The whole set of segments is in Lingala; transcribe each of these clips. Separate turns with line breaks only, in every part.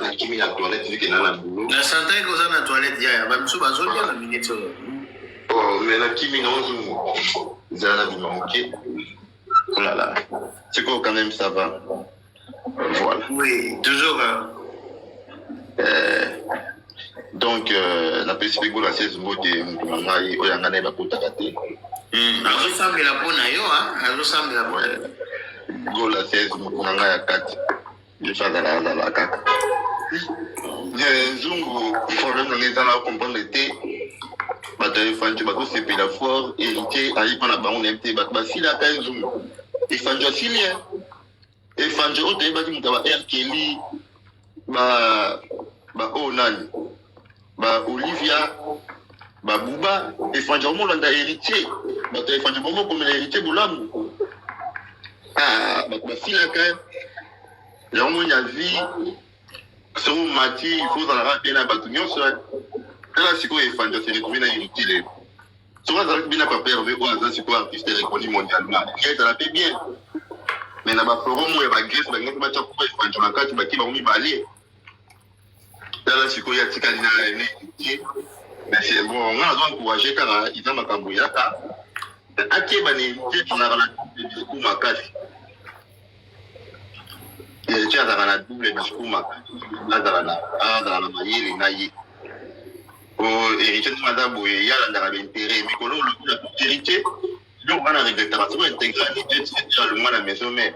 na kimi na toilette vu que na boulot
na santé que ça na toilette ya ba mso bazo bien na minute
oh mais na kimi na ozo zana bi manqué oh là là c'est quoi quand même ça va voilà
oui toujours
donc la perspective la 16 mois de ngai oyanga na ba kotaka te
azo sambela pona yo azo sambela pona
go la 16 mois ngai ya 4 je fais la kaka nzungu problème na ngeza na comprendre te bato efanjo bakosepela fort héritier ayi mpona bango na te bato basila ka nzungu efanjo asilie efanjo oyo toyebaki moto ba r kelly ba oyo nani ba olivia babuba efanjo omolanda héritier bato efanjo bomokomela héritier bolamu bato basilaka yango monya vie soko mati il faut zalaka mpe na bato nyonso tala sikoyo efanja se retrouve na héritier lelo soko azalaki mpe na paperve oyo aza sikoyo artiste reconnu mondialement ezala mpe bien mais na baforum oyo ya bagrece bangaki batya kuba efanja na kati baki bango mibale tala sikoyo atikali na héritier mais bon nga nazo encourage kaka eza makambo yaka akeba na héritier tunaka na discours makasi héritier azalaka na double discours makasi azala na mayele na ye héritier tuma aza boye ye alandaka baintérêt mikolo olokuna héritier donc wana regrettaka soko intégralité alongwa na maison mare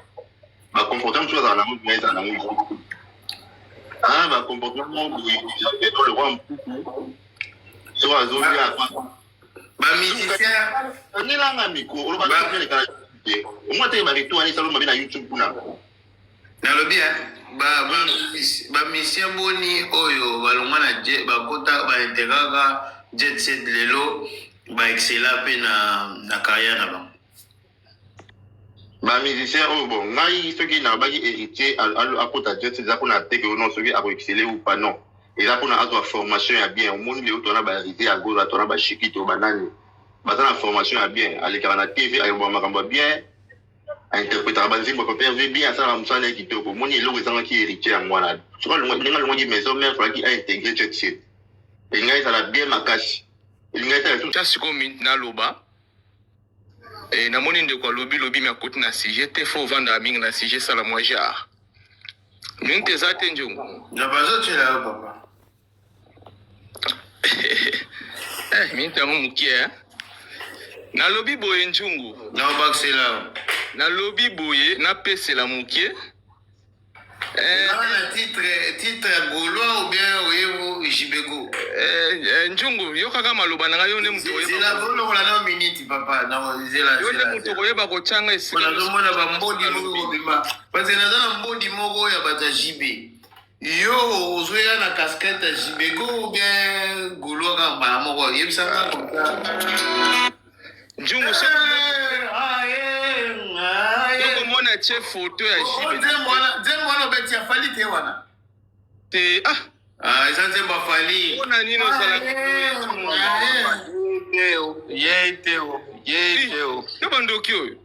bacomportement mosusu azala nango bima ezala nango bacomportement boye edo le roi mpuku soko azolia
bamusicien
onelanga miko olobaaelekana te omwa te bareto wana esalo mabe na youtube kuna
nalobi bamusicien boni oyo balongwa na bakota baintegraka jet set lelo baexcela mpe na carrière na bango
bamusicien oyo bon ngai soki nabaki héritier akota jet set eza mpona teke ono soki akoexcele ou pas non eza mpona azwa formation ya bien omoni leo tona baherité ya golo tona bashiki to banani baza na formation ya bien alekaka na tv ayomba makambo ya bien interprétaka banzembo paperve bien asalaka mosala ya kitoko omoni eloko ezangaki héritier yango wana soki elinga alongwaki maison mare falaki aintegre jet set elinga ezala bien makasi elinga etala
sikoyo naloba namoni ndeko alobi mi akoti na sujet te fo ovandaka mingi na sujet sala mwa genre mingi eza te njongo
na bazotela yo papa
mingi yango mokie nalobi boye njungu
naobakisela
nalobi boye napesela mokie
na titre ya gaulois ou bien oyebu jibego
njungu yo kaka maloba na ngai yo nde moto
oyebalokola na minute papa
yo nde moto koyeba kotyanga
esikazomona bambodi moko kobima parce naza na mbodi moko oyo ya bato ya jibe yo ozoya na casquette ya jibego ou bien gaulois kaka mbala moko oyebisaka
njungu sokomona tie foto ya
nzembo wana obeti afali te wana
te
eza nzembo afali
mpona nini ozalaka
ye teo
yo bandoki oyo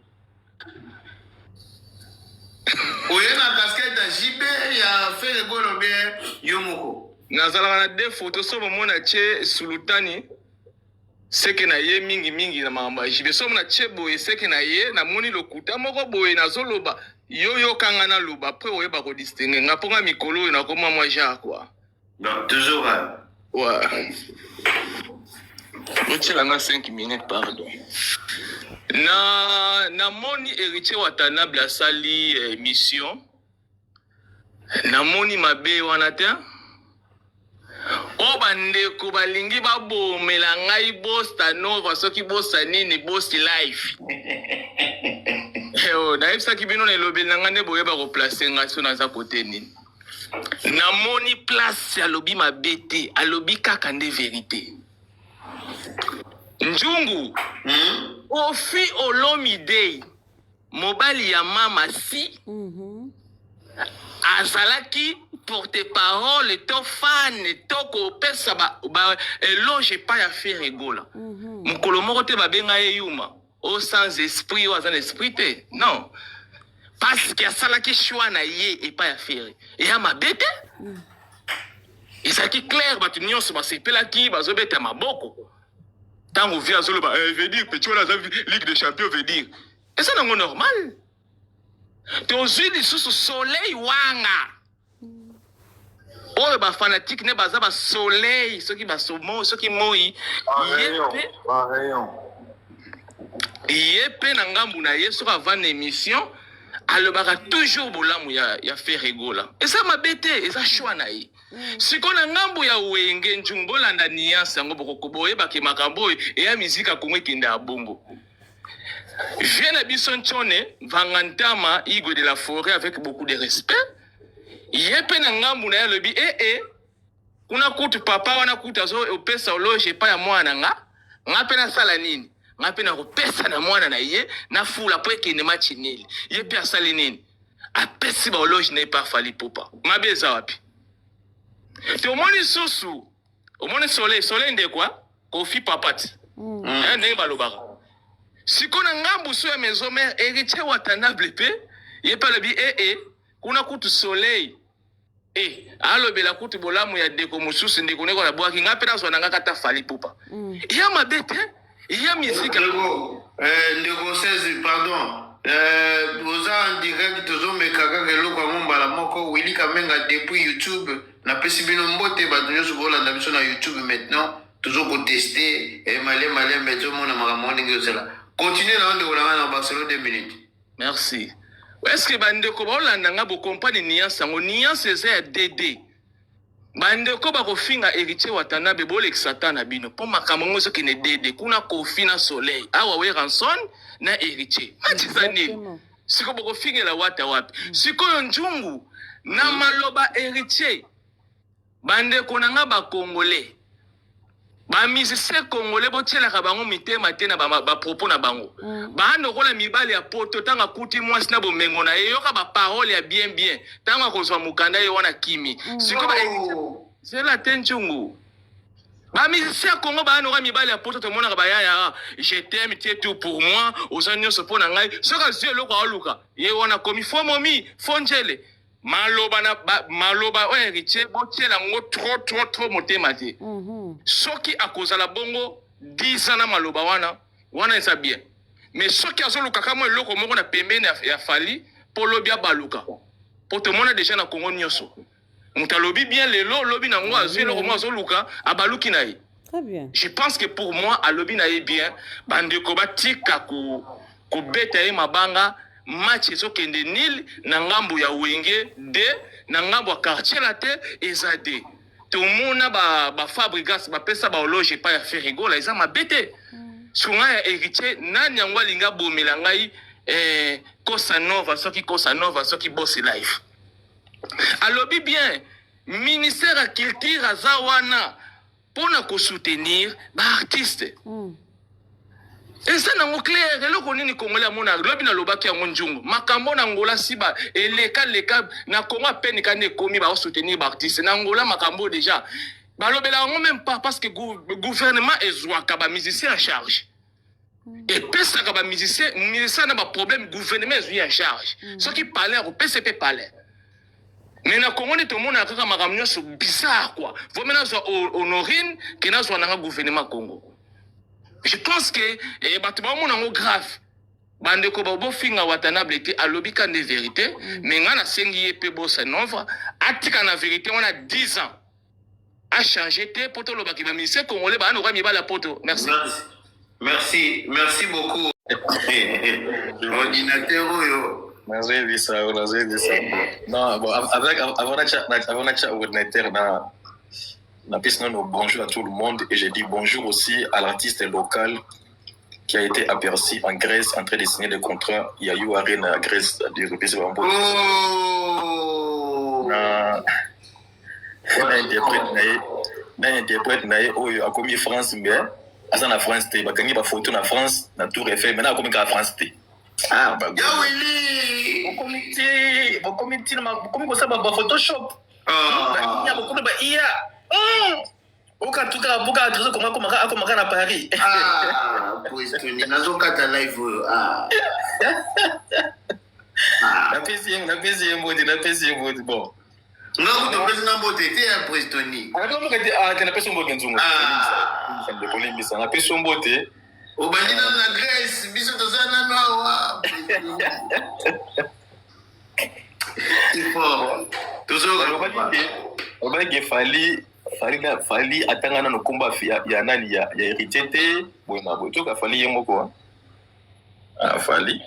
oye na casquette ya jibe ya feregolo bien yo moko
nazalaka na de foto so bomona tie sulutani seke na ye mingi na makambo ya jibe so mona tie boye seke na ye namoni lokuta moko boye nazoloba yo yokanga na loba mpe oyeba kodistingue nga mponga mikolo oyo nakoma mwa genre quoi
non toujours
ouais otielanga 5 minutes pardon namoni héritier watanable asali mission namoni mabe wana te o bandeko balingi babomela ngai bosta nova soki bosta nini bosti life nayebisaki bino na elobeli na ngai nde boyeba koplace ngai so naza kote nini namoni place alobi mabe te alobi kaka nde verité njungu Kofi Olomide mobali ya mama si azalaki porte-parole to fan to kopesa ba eloge pa ya faire egola mokolo moko te babenga ye yuma o sans esprit o azan esprit te non parce que asalaki choix na ye epai ya fere eya mabe te ezalaki clair bato nyonso basepelaki bazobeta maboko ntango vi azoloba veut dire petit wana aza ligue de champion veut dire eza nango normal tozwi lisusu soleil wanga oyo bafanatike ne baza basoleil soki soki moi ye mpe na ngambu na ye soki avanda émission alobaka toujours bolamu ya fer egola eza mabe te eza shwa na ye sikoyo na ngambu ya wenge njungu bolanda niance yango boyebaki makambo oyo eya mizika kongo ekende ya bongo vie na biso ntshone vangantama Igwe de la Forêt avec beaucoup de respect ye mpe na ngambu na ye alobi kuna kutu papa wana kutu azopesa ologe epai ya mwana nga mpe nasala nini nga mpe nakopesa na mwana na ye nafula mpo ekende matchi nili ye mpe asali nini apesi baologe na ye mpe afali pupa mabe eza wapi te omoni susu omoni soleil ndekwa kofi papati ndenge balobaka siko na ngambu so ya maison mère héritier watandable mpe ye mpe alobi kuna kutu soleil alobela kutu bolamu ya ndeko mosusu ndeko ndeko nabwaki nga mpe nazwa na nga kata fali pupa ya mabe te ya mizika
ndeko 16 pardon oza en direct tozomekaka eloko yango mbala moko Willy Kamenga depuis YouTube napesi bino mbote bato nyonso bolanda biso na YouTube maintenant tozokoteste malembe ezomona makambo ndenge ozela continue na ndeko na nga na Barcelone 2 minutes
merci est-ce que bandeko baolanda nga bokompani niance yango niance eza ya dd bandeko bakofinga héritier watanabe bolekisa ta na bino mpo makambo ngo ezokende dede kuna kofi na soleil awa we ranson na héritier matisa nini siko bokofingela wata wapi sikoyo njungu na maloba héritier bandeko na nga bakongolais bamisise congolais botielaka bango mitema te na bapropos na bango baandokola mibali ya poto ntango akuti mwasi na bomengo na ye yoka baparole ya bien ntango akozwa mokanda ye wana kimi siko zela te ncungu bamisise ya congo baandoka mibali ya poto tomonaka bayaya je t'aime tie tout pour moi oza nyonso mpo na ngai soki azwi eloko aoluka ye wana komi fo momi fo njele maloba oyo héritier botiela yango trop motema te soki akozala bongo 10 ans na maloba wana eza bien mais soki azolukaka mo eloko moko na pembeni ya fali mpo lobi abaluka mpo tomona deja na kongo nyonso moto alobi bien lelo lobi nango azwi eloko mo azoluka abaluki na ye je pense que pour moi alobi na ye bien bandeko batika kobeta ye mabanga match ezokende nil na ngambu ya wenge de na ngambu ya quartier la te eza de tomona bafabrigas bapesa baologe epai ya ferigola eza mabe te so ngai ya héritier nani yango alingi abomela ngai Cosa Nova soki boss life alobi bien ministère ya culture aza wana mpona kosoutenir baartiste eza nango clair eloko nini congolais amona lobi nalobaki yango njungu makambo na ngola siba eleka na kongo apeni kani ekomi baosoutenir baartiste na ngola makambo déjà balobela yango même pas parce que gouvernement ezwaka bamusicien en charge epesaka bamusicien na baproblème gouvernement ezwi en charge soki palais akopesa mpe palais mais na kongo nde tomona kaka makambo nyonso bizarre quoi vome nazwa honorine ke nazwa nanga gouvernement congo. Je pense que bato bamona ngo grave bandeko bofinga watanable te alobi ka de vérité mais nga na sengi ye pe bossa nova atika na vérité on a 10 ans a changé te poto lo bakima ministère congolais ba no mi bala poto
merci beaucoup ordinateur oyo
nazoye bisa non bon avant na ordinateur na piste non bonjour à tout le monde et je dis bonjour aussi à l'artiste local qui a été aperçu en Grèce en train de signer des contrats. Il y a eu Arena Grèce de repérer en bout. Interprète nae oyo akomi France mais asa na France te bakangi ba photo na France na Tour Eiffel maintenant akomi ka France te.
Ah bah Willy
bokomi ko sa ba Photoshop. Ya bokomi ba iya. Oka tuka buka tuzo komaka na Paris.
Pues que nazo kata live
napesi ye mbote bon
ngakutopesina mbote te ya Prestoni
napesi mbote nzungu kolimbisa napesi mbote
obandi nano na Grèce biso toza nano awa
obaki fali atanga nano komba ya nani ya héritier te boye na boye toka fali ye moko fali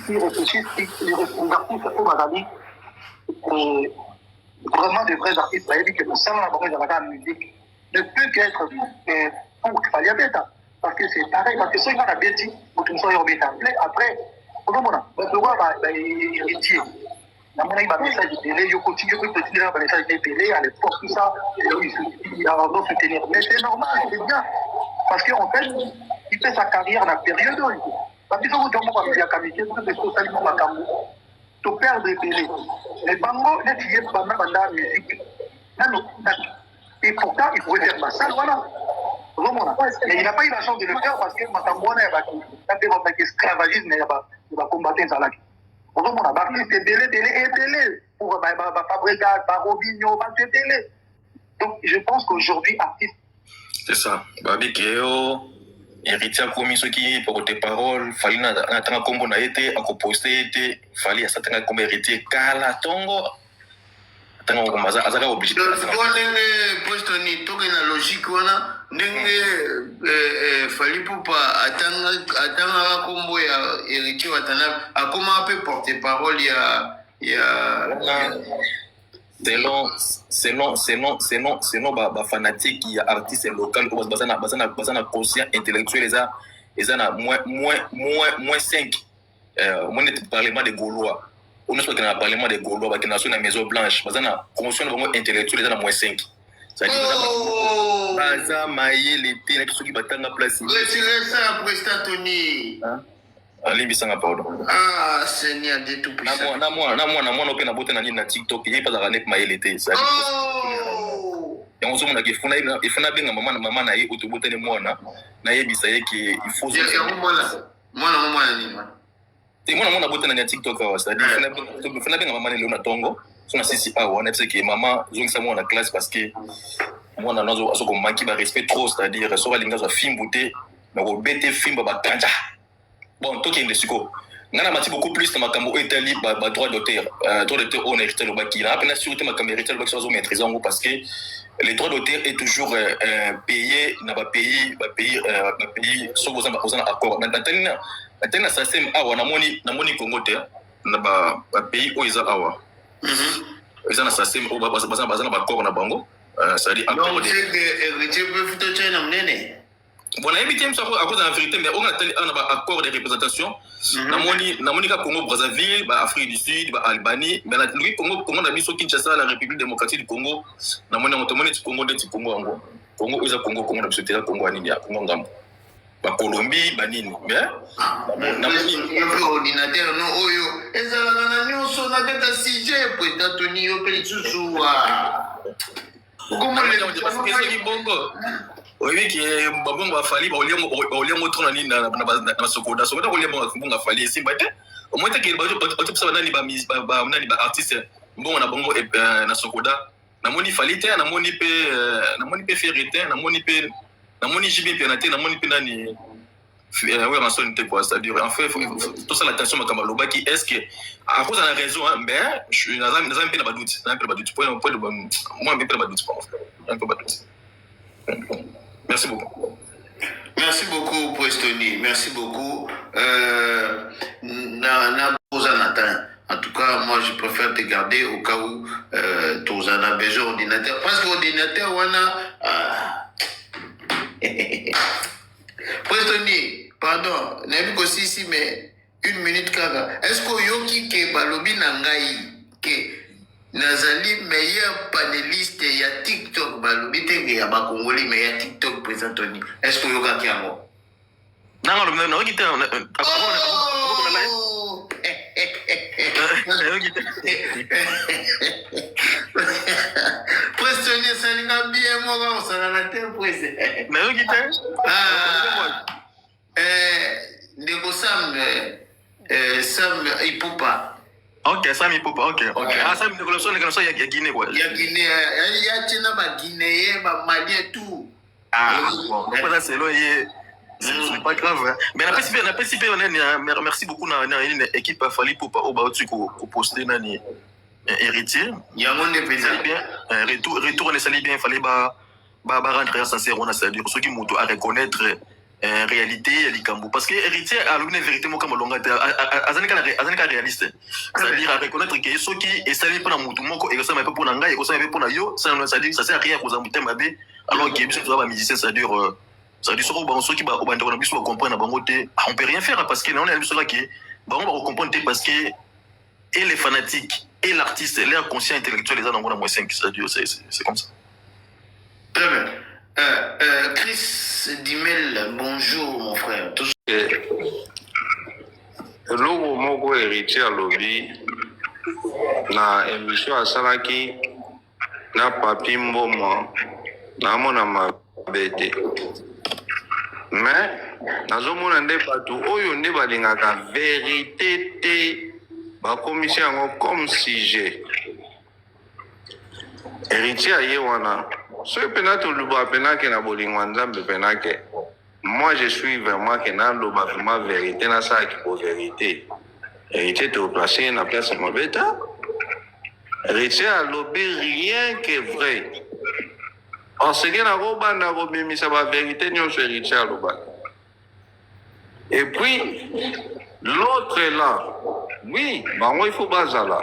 qui réfléchissent, les artistes au Bazali, vraiment de vrais artistes, ça veut dire que le sang dans la musique ne peut qu'être pour qu'il y bêta. Parce que c'est pareil, parce que ceux qui ont la bêtise, pour qu'ils soient bêta. Après, on va héritier. Dans mon message de télé, je continue à message de télé, à l'époque, tout ça, il y a un autre soutenir. Mais c'est normal, c'est bien. Parce qu'en fait, il fait sa carrière dans la période. Parce que vous avez la qualité, vous avez totalement ma caméra. Tu perds des télés. Les bangos, les filles, pendant la musique. Et pourtant, il pouvait faire ma salle, voilà. Mais il n'a pas eu la chance de le faire parce que ma caméra, il y a un esclavagisme, il va combattre ça là. On a bâti ces télé, pour Fabregas, Robinho, ces télé. Donc, je pense qu'aujourd'hui, artiste.
C'est ça. Babi Keo, héritier commis ce qui pour tes paroles, fallait n'attendre comme on a été, à composter, fallait s'attendre comme héritier, Kalatongo. Attends, on va obligé.
Donc, Prestoni, tout est la logique, fallait pour pas attendre combo héritier, à comment on peut porter parole, il y a selon
ba fanatique qui artiste local ou basana conscient intellectuel les a moins 5 moins de parlement de Gaulois on ne peut pas parlement de Gaulois qui nation la Maison Blanche basana conscient vraiment intellectuel les a moins 5 ça dit baza maye l'été na kisoki batanga place
retirer ça Prestoni
alimbisanga pardon
Seigneur de tout puissant
na moi ope na bote na nini na TikTok ye pas nek maele te ça yango zo mona ke funa benga mama na ye otobotene mwana na yebisa ye ke il faut
mwana ni
te mwana bote na TikTok awa ça dit funa benga mama ne na tongo so na sisi awa na pese ke mama zongisa mwana classe parce que mwana nazo asoko maki ba respect trop c'est-à-dire so balinga zo fimbute na ko bete fimba ba kanja. Bon, toi qui es indécigo. Ngana mati beaucoup plus de makambo Italie droit d'auteur on hérité le baki. Là après sûreté makambo hérité le baki soit maîtriser en gros parce que les droits d'auteur est toujours payé na ba pays so vous en accord. Maintenant ça c'est awa na moni Congo te na ba pays où ils ont awa. Ils ont ça c'est au bazana ba accord na bango. Ça dit accord
de héritier peut faire China mnene.
Bon, la évité à cause de la vérité, mais on a un accord de représentation. Namoni ka Congo Brazzaville, Afrique du Sud, Albanie, mais la Congo a mis sur Kinshasa, la République démocratique du Congo. Namoni Congo de Congo en gros. Congo ils a Congo na bisotera Congo anini ya Congo ngambo. Colombie banini, mais
namoni ordinateur no oyo ezala na nyonso na kata sujet Prestoni yo pe tsusu wa.
Comment les bongo oui que babon va fali ba olia moto na nini na sokoda sokoda olia bonga fali simba te au moins que ba otipsa nani ba artiste bongo na bongo na sokoda na moni fali te na moni pe ferrete na moni jibi pe na te na moni pe nani ouais ma sonne te quoi ça dire en fait tout ça l'attention ma kamalo baki est-ce que à cause de la raison mais je n'ai un peu de doute point moi un peu de doute un peu de doute. Merci beaucoup.
Merci beaucoup, Prestoni. Merci beaucoup. Nathan. En tout cas, moi, je préfère te garder au cas où tu as besoin d'ordinateur. Parce que l'ordinateur, on a... Prestoni, pardon, n'a vu que ici, mais 1 minute, Kaga. Est-ce que Yoki ke balobi nangai ke Nazali meilleur panéliste il y a TikTok balobi tenge ya ba Congolais mais il y a TikTok Prestoni. Est-ce que yoka kiamo?
Non, non, kita.
Prestoni salinga bien mo ça la terre presse.
Non, kita.
Ndeko Sam Sam Ipupa.
Ok, Sam Ipupa, ok. Ah, Sam Nicolas, il y a Guinée, quoi.
Il y a Guinée, il y a Tchena, Guinéen, Malien, tout.
Ah, bon, là, c'est là, c'est pas grave. Hein. Mais merci beaucoup à l'équipe Fali Poupa au Baotu qui posté dans héritier.
Il y a un monde
de retour, on est sali bien, il fallait rentrer sincère, on a c'est-à-dire ceux qui m'ont à reconnaître réalité les Kambou. Parce que héritier a l'une vérité, moi, comme l'on a réaliste. C'est-à-dire à reconnaître que ceux qui essaient de prendre mon mot, et que ça m'a fait pour Nanga, et que ça m'a fait pour Nayo, ça sert à rien pour Zambuté Mabé, alors qu'il y a des musiciens, c'est-à-dire. C'est-à-dire ceux qui comprennent, on peut rien faire parce que nous on est là qui on comprendre parce que et les fanatiques et l'artiste l'air conscient intellectuel les a dans moins 5 c'est comme ça.
Très bien. Chris Dimel, bonjour mon frère.
Logo moko héritier à lobby na émission à Salaki na papi mboma na mona mabete. Mais nazomona nde bato oyo nde balingaka vérité te bakomisi yango comme sujet héritier aye wana soki mpena toluba pena ke na bolingo ya nzambe pena ke moi je suis vraiment ke naloba vraiment vérité nasalaki po vérité héritier toplace na place ya mabeta héritier alobi rien que vrai. En ce qui est la vérité, et puis, l'autre est là. Oui, il faut bazala.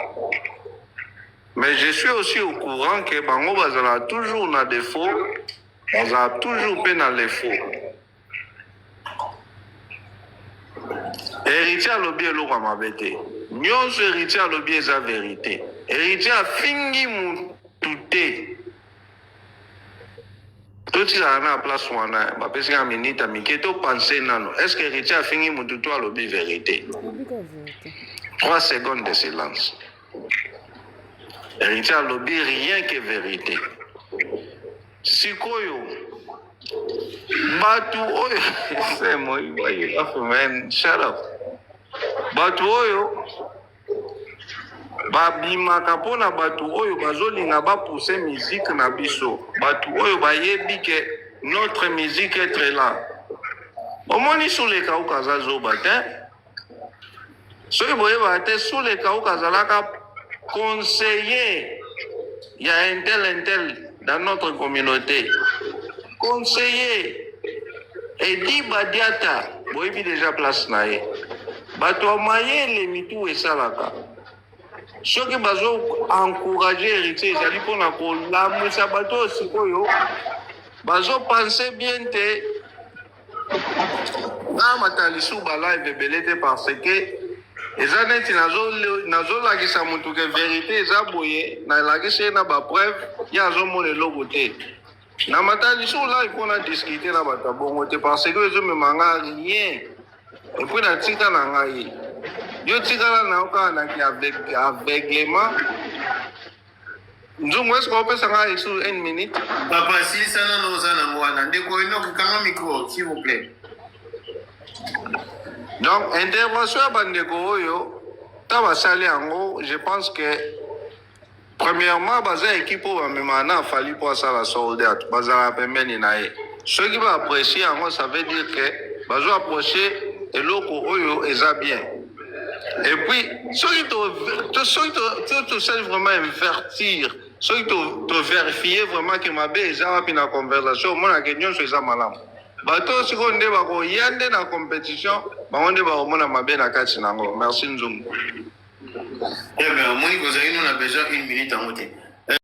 Mais je suis aussi au courant que Bango bazala toujours na défaut, on a toujours peine à l'effort. Héritier à l'objet est l'eau à ma bête. Nyon héritier à l'objet est la vérité. Héritier a fini mon touté. Tout ça na place wana ba pesi ka minute mike to penser nano est-ce que héritier a fini mututu a lobi vérité 3 secondes de silence. Héritier a lobi rien que vérité sikoyo batu oyo c'est moi man shut up batu oyo babimaka mpona bato oyo bazolinga bapousse musique na biso bato oyo bayebi ke notre musique est là omoni suleka ukaza zoba te soki boyeba te suleka ukazalaka conseiller ya intel dans notre communauté conseiller Edi Badiata boyebi déjà place na ye bato ya mayele mitu esalaka soki bazo encourager héritier ezali mpona kolamwisa bato oyo sikoyo bazo pense bien te na matalisu balive ebele te parce que eza neti nazolakisa motu ke vérité eza boye nalakisi ye na bapreuve ye azomona eloko te na matalisu live mpona discute na bato ya bongo te parce que ezomemanga rien epuis na tika na ngai yo tikala na oka na ki aveuglement nzungu est-ce qu'on peut s'en sur 1 minute
papa si ça non ozana mwana ndeko ino kanga micro s'il vous plaît.
Donc intervention ya bandeko oyo ta basali yango je pense que premièrement baza équipe oyo bamema na afali mpo asala soldat bazala pembeni na ye soki baapprécie yango ça veut dire que bazo approcher eloko oyo eza bien. Et puis, ceux qui te savent vraiment invertir, ceux qui te vérifier vraiment que ma belle est dans la conversation, moi la question c'est ça malam. Bato si on débat ko yande na compétition, on débat au monde ma belle na kati nango. Merci Nzungu.
Eh bien, moi, vous avez besoin d'une minute en côté.